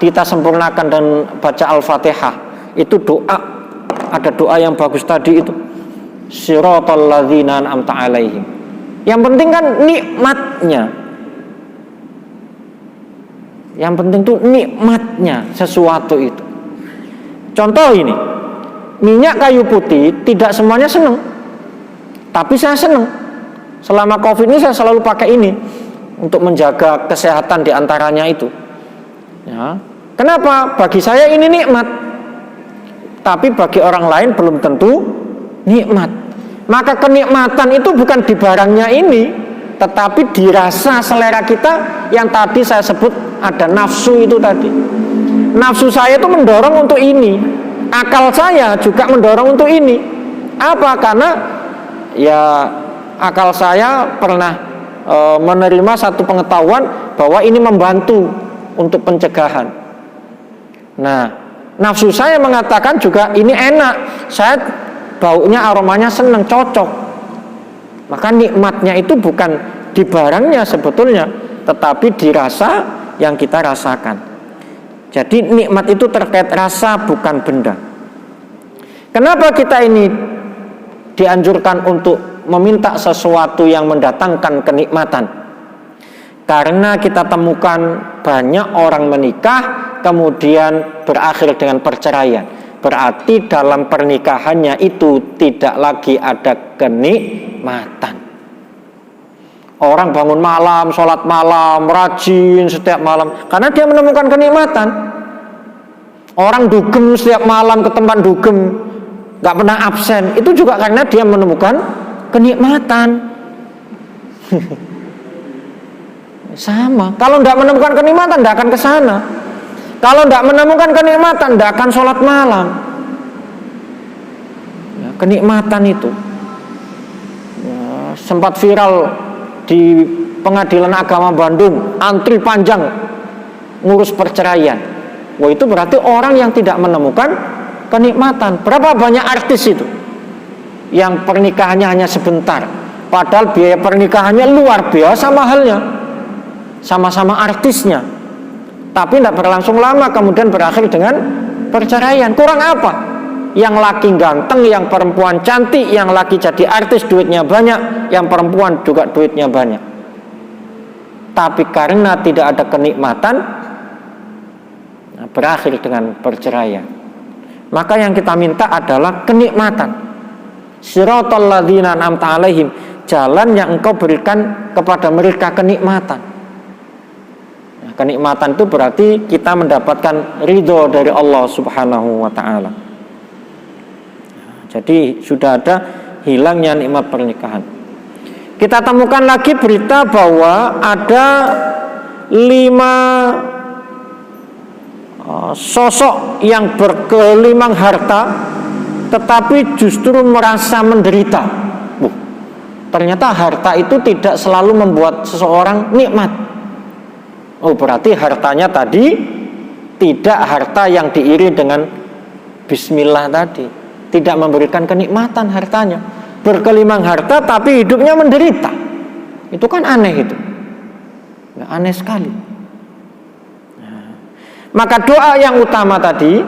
kita sempurnakan dan baca Al-Fatihah. Itu doa, ada doa yang bagus tadi itu. Siratal ladzina an'amta 'alaihim. Yang penting kan nikmatnya. Yang penting tuh nikmatnya sesuatu itu. Contoh ini, minyak kayu putih tidak semuanya senang. Tapi saya senang. Selama Covid ini saya selalu pakai ini untuk menjaga kesehatan diantaranya itu. Ya. Kenapa? Bagi saya ini nikmat. Tapi bagi orang lain belum tentu nikmat. Maka kenikmatan itu bukan di barangnya ini, tetapi dirasa selera kita yang tadi saya sebut ada nafsu itu tadi. Nafsu saya itu mendorong untuk ini, akal saya juga mendorong untuk ini. Apa? Karena ya akal saya pernah menerima satu pengetahuan bahwa ini membantu untuk pencegahan. Nah, nafsu saya mengatakan juga ini enak, saya baunya, aromanya senang, cocok. Maka nikmatnya itu bukan di barangnya sebetulnya, tetapi dirasa yang kita rasakan. Jadi nikmat itu terkait rasa, bukan benda. Kenapa kita ini dianjurkan untuk meminta sesuatu yang mendatangkan kenikmatan? Karena kita temukan banyak orang menikah kemudian berakhir dengan perceraian. Berarti dalam pernikahannya itu tidak lagi ada kenikmatan. Orang bangun malam, sholat malam, rajin setiap malam karena dia menemukan kenikmatan. Orang dugem setiap malam ke tempat dugem, gak pernah absen, itu juga karena dia menemukan kenikmatan. Sama. Kalau tidak menemukan kenikmatan, tidak akan ke sana. Kalau tidak menemukan kenikmatan, tidak akan sholat malam. Ya, kenikmatan itu ya, sempat viral di Pengadilan Agama Bandung, antri panjang ngurus perceraian. Wah, itu berarti orang yang tidak menemukan kenikmatan. Berapa banyak artis itu yang pernikahannya hanya sebentar, padahal biaya pernikahannya luar biasa mahalnya. Sama-sama artisnya, tapi tidak berlangsung lama, kemudian berakhir dengan perceraian. Kurang apa? Yang laki ganteng, yang perempuan cantik, yang laki jadi artis duitnya banyak, yang perempuan juga duitnya banyak. Tapi karena tidak ada kenikmatan, berakhir dengan perceraian. Maka yang kita minta adalah kenikmatan. Siratal ladzina an'amta 'alaihim, jalan yang engkau berikan kepada mereka kenikmatan. Kenikmatan itu berarti kita mendapatkan ridho dari Allah Subhanahu wa ta'ala. Jadi sudah ada hilangnya nikmat pernikahan. Kita temukan lagi berita bahwa ada 5 sosok yang bergelimang harta tetapi justru merasa menderita. Ternyata harta itu tidak selalu membuat seseorang nikmat. Oh, berarti hartanya tadi tidak harta yang diiringi dengan bismillah tadi, tidak memberikan kenikmatan hartanya. Berkelimang harta tapi hidupnya menderita. Itu kan aneh itu. Ya, aneh sekali. Nah, maka doa yang utama tadi,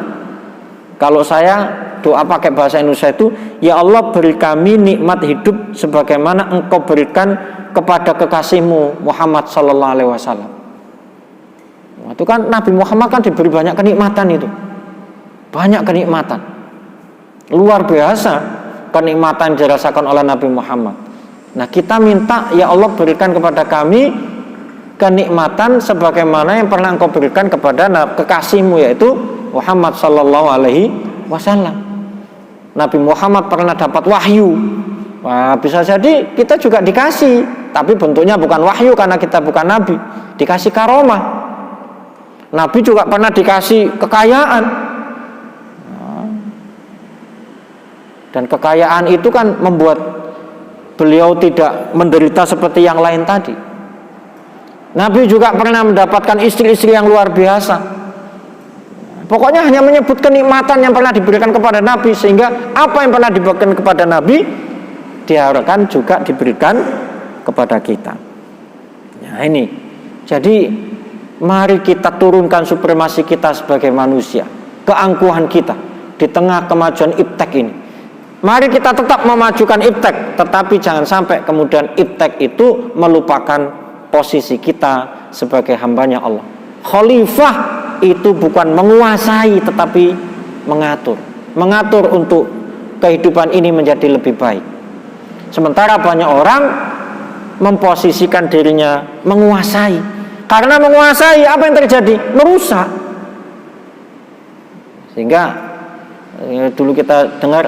kalau saya doa pakai bahasa Indonesia itu, ya Allah beri kami nikmat hidup sebagaimana engkau berikan kepada kekasihmu Muhammad sallallahu alaihi wasallam. Itu kan Nabi Muhammad kan diberi banyak kenikmatan itu. Banyak kenikmatan. Luar biasa kenikmatan dirasakan oleh Nabi Muhammad. Nah, kita minta ya Allah berikan kepada kami kenikmatan sebagaimana yang pernah engkau berikan kepada kekasihmu yaitu Muhammad sallallahu alaihi wasallam. Nabi Muhammad pernah dapat wahyu. Wah, bisa jadi kita juga dikasih, tapi bentuknya bukan wahyu karena kita bukan nabi, dikasih karomah. Nabi juga pernah dikasih kekayaan. Dan kekayaan itu kan membuat beliau tidak menderita seperti yang lain tadi. Nabi juga pernah mendapatkan istri-istri yang luar biasa. Pokoknya hanya menyebut kenikmatan yang pernah diberikan kepada Nabi, sehingga apa yang pernah diberikan kepada Nabi diharapkan juga diberikan kepada kita. Nah ini, jadi mari kita turunkan supremasi kita sebagai manusia, keangkuhan kita di tengah kemajuan iptek ini. Mari kita tetap memajukan iptek, tetapi jangan sampai kemudian iptek itu melupakan posisi kita sebagai hambanya Allah. Khalifah itu bukan menguasai tetapi mengatur. Mengatur untuk kehidupan ini menjadi lebih baik. Sementara banyak orang memposisikan dirinya menguasai. Karena menguasai apa yang terjadi? Merusak. Sehingga dulu kita dengar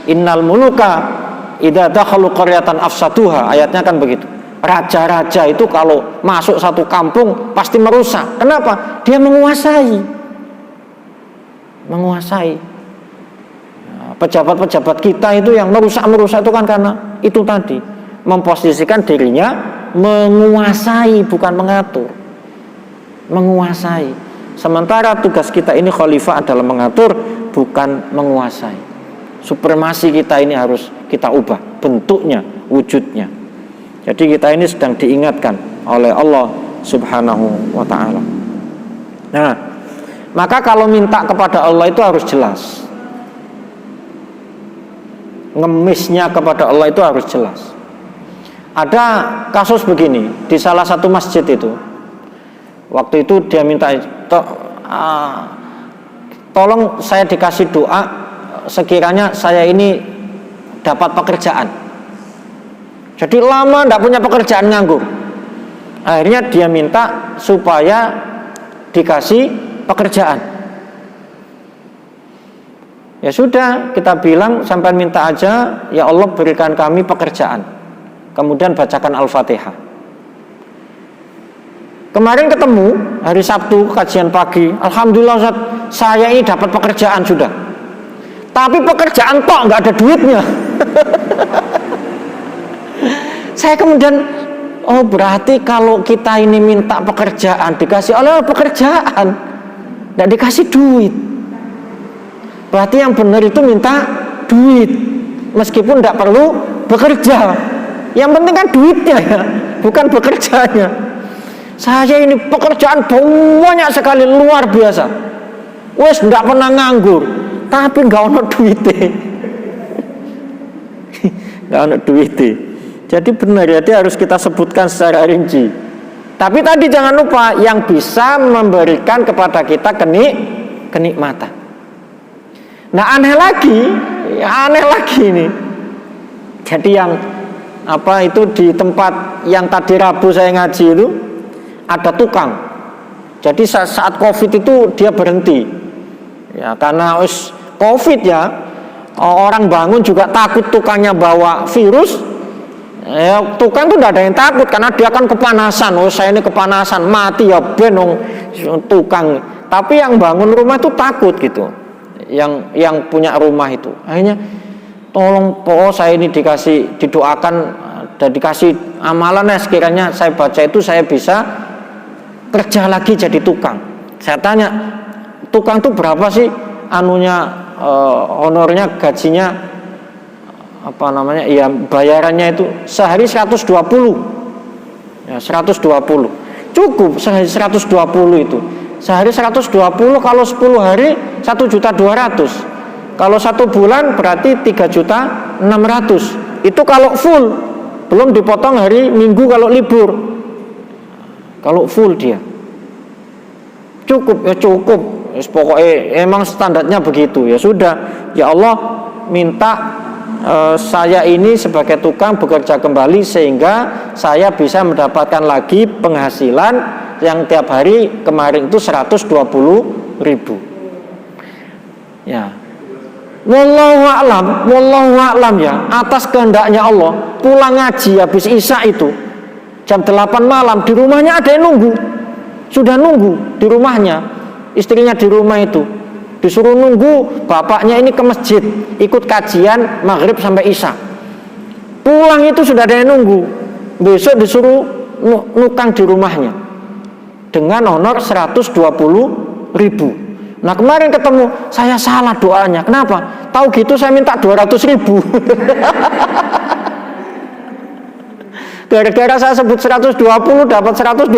innal muluka idza dakhalu qaryatan afsaduha, ayatnya kan begitu. Raja-raja itu kalau masuk satu kampung pasti merusak. Kenapa? Dia menguasai. Menguasai. Pejabat-pejabat kita itu yang merusak-merusak itu kan karena itu tadi, memposisikan dirinya menguasai bukan mengatur. Menguasai. Sementara tugas kita ini khalifah adalah mengatur bukan menguasai. Supremasi kita ini harus kita ubah bentuknya, wujudnya. Jadi kita ini sedang diingatkan oleh Allah Subhanahu wa ta'ala. Nah, maka kalau minta kepada Allah itu harus jelas. Ngemisnya kepada Allah itu harus jelas. Ada kasus begini di salah satu masjid itu. Waktu itu dia minta tolong saya dikasih doa sekiranya saya ini dapat pekerjaan. Jadi lama tidak punya pekerjaan, nganggur. Akhirnya dia minta supaya dikasih pekerjaan. Ya sudah, kita bilang sampai minta aja, ya Allah berikan kami pekerjaan. Kemudian bacakan Al-Fatihah. Kemarin ketemu hari Sabtu kajian pagi, alhamdulillah Ustaz, saya ini dapat pekerjaan sudah. Tapi pekerjaan tok nggak ada duitnya. Saya kemudian, oh berarti kalau kita ini minta pekerjaan dikasih oleh pekerjaan, nggak dikasih duit. Berarti yang benar itu minta duit, meskipun tidak perlu bekerja. Yang penting kan duitnya ya, bukan bekerjanya. Saya ini pekerjaan banyak sekali, luar biasa. Wes tidak pernah nganggur, tapi nggak ono duitnya. Nggak ono duitnya. Jadi benar ya, dia harus kita sebutkan secara rinci. Tapi tadi jangan lupa yang bisa memberikan kepada kita kenikmatan. Nah aneh lagi ini. Jadi yang apa itu di tempat yang tadi Rabu saya ngaji itu ada tukang. Jadi saat COVID itu dia berhenti. Ya karena COVID ya, orang bangun juga takut tukangnya bawa virus. Ya, tukang tuh tidak ada yang takut karena dia kan kepanasan. Oh saya ini kepanasan, mati ya benong tukang. Tapi yang bangun rumah itu takut gitu. Yang punya rumah itu. Akhirnya tolong po saya ini didoakan dan dikasih amalan ya, sekiranya saya baca itu saya bisa kerja lagi jadi tukang. Saya tanya, tukang tuh berapa sih anunya honornya, gajinya apa namanya, ya bayarannya itu sehari 120 ya 120 cukup sehari 120 itu sehari 120 kalau 10 hari 1.200.000 Kalau 1 bulan berarti 3.600.000. Itu kalau full, belum dipotong hari Minggu kalau libur. Kalau full dia cukup ya cukup. Pokoknya emang standarnya begitu. Ya sudah, ya Allah minta saya ini sebagai tukang bekerja kembali sehingga saya bisa mendapatkan lagi penghasilan yang tiap hari kemarin itu 120.000. Ya. Wallahu a'lam ya, atas kehendaknya Allah. Pulang ngaji habis Isya itu jam 8 malam, di rumahnya ada yang nunggu. Sudah nunggu di rumahnya. Istrinya di rumah itu disuruh nunggu, bapaknya ini ke masjid ikut kajian maghrib sampai Isya. Pulang itu sudah ada yang nunggu. Besok disuruh nukang di rumahnya dengan honor 120.000. Nah kemarin ketemu, saya salah doanya. Kenapa? Tahu gitu saya minta 200.000. Gara-gara saya sebut 120 dapat 120.000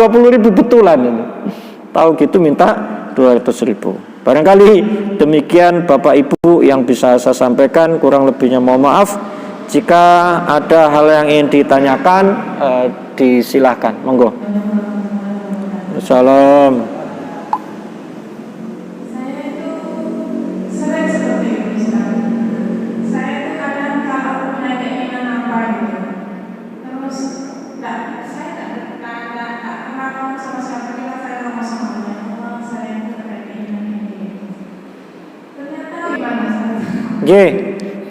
betulan ini. Tahu gitu minta 200.000. Barangkali demikian Bapak Ibu yang bisa saya sampaikan, kurang lebihnya mohon maaf. Jika ada hal yang ingin ditanyakan, disilahkan, monggo. Salam.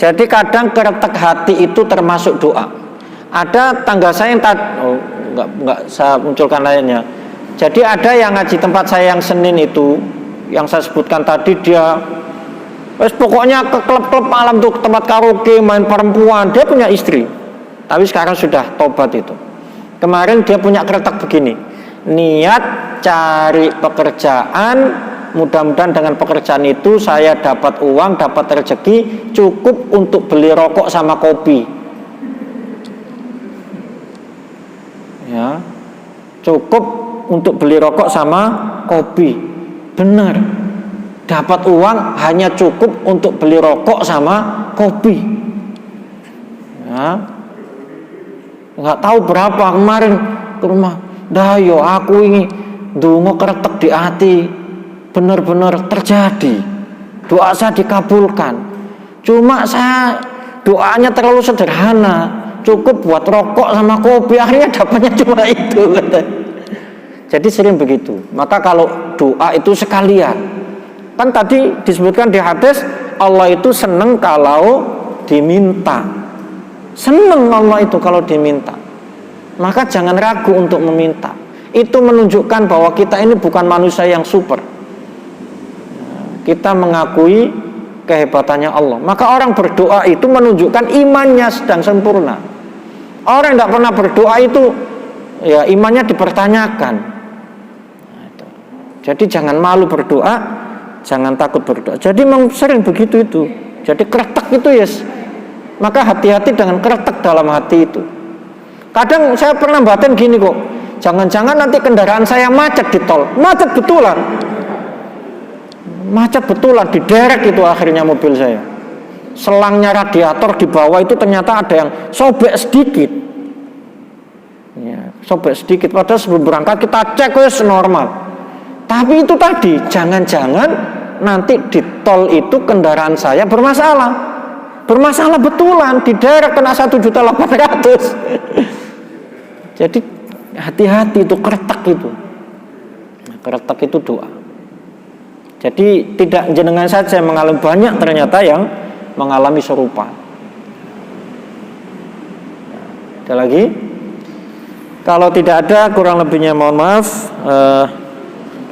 Jadi kadang keretek hati itu termasuk doa. Ada tangga saya yang enggak saya munculkan lainnya. Jadi ada yang ngaji tempat saya yang Senin itu, yang saya sebutkan tadi, dia pokoknya ke klub-klub malam tuh, tempat karaoke, main perempuan. Dia punya istri, tapi sekarang sudah tobat itu. Kemarin dia punya keretek begini, niat cari pekerjaan, mudah-mudahan dengan pekerjaan itu saya dapat uang, dapat rezeki cukup untuk beli rokok sama kopi. Ya, cukup untuk beli rokok sama kopi. Benar, dapat uang hanya cukup untuk beli rokok sama kopi. Ya, nggak tahu berapa kemarin ke rumah. Dah yo aku ini dungo keretek di hati. Benar-benar terjadi, doa saya dikabulkan. Cuma saya doanya terlalu sederhana, cukup buat rokok sama kopi, akhirnya dapatnya cuma itu. Jadi sering begitu. Maka kalau doa itu sekalian, kan tadi disebutkan di hadis Allah itu senang kalau diminta. Senang Allah itu kalau diminta. Maka jangan ragu untuk meminta. Itu menunjukkan bahwa kita ini bukan manusia yang super. Kita mengakui kehebatannya Allah. Maka orang berdoa itu menunjukkan imannya sedang sempurna. Orang yang tidak pernah berdoa itu ya imannya dipertanyakan. Jadi jangan malu berdoa, jangan takut berdoa. Jadi memang sering begitu itu. Jadi kretek itu yes. Maka hati-hati dengan kretek dalam hati itu. Kadang saya pernah batin gini kok, jangan-jangan nanti kendaraan saya macet di tol. Macet betulan. Macet betulan, diderek itu akhirnya mobil saya. Selangnya radiator di bawah itu ternyata ada yang sobek sedikit. Ya, sobek sedikit. Padahal sebelum berangkat kita cek wes normal. Tapi itu tadi, jangan-jangan nanti di tol itu kendaraan saya bermasalah. Bermasalah betulan, diderek kena 1.800.000. Jadi hati-hati itu kretek itu. Kretek itu doa. Jadi tidak jenengan saja yang mengalami, banyak ternyata yang mengalami serupa. Ada lagi? Kalau tidak ada, kurang lebihnya mohon maaf.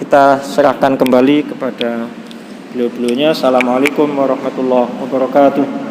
Kita serahkan kembali kepada beliau-beliaunya. Assalamualaikum warahmatullahi wabarakatuh.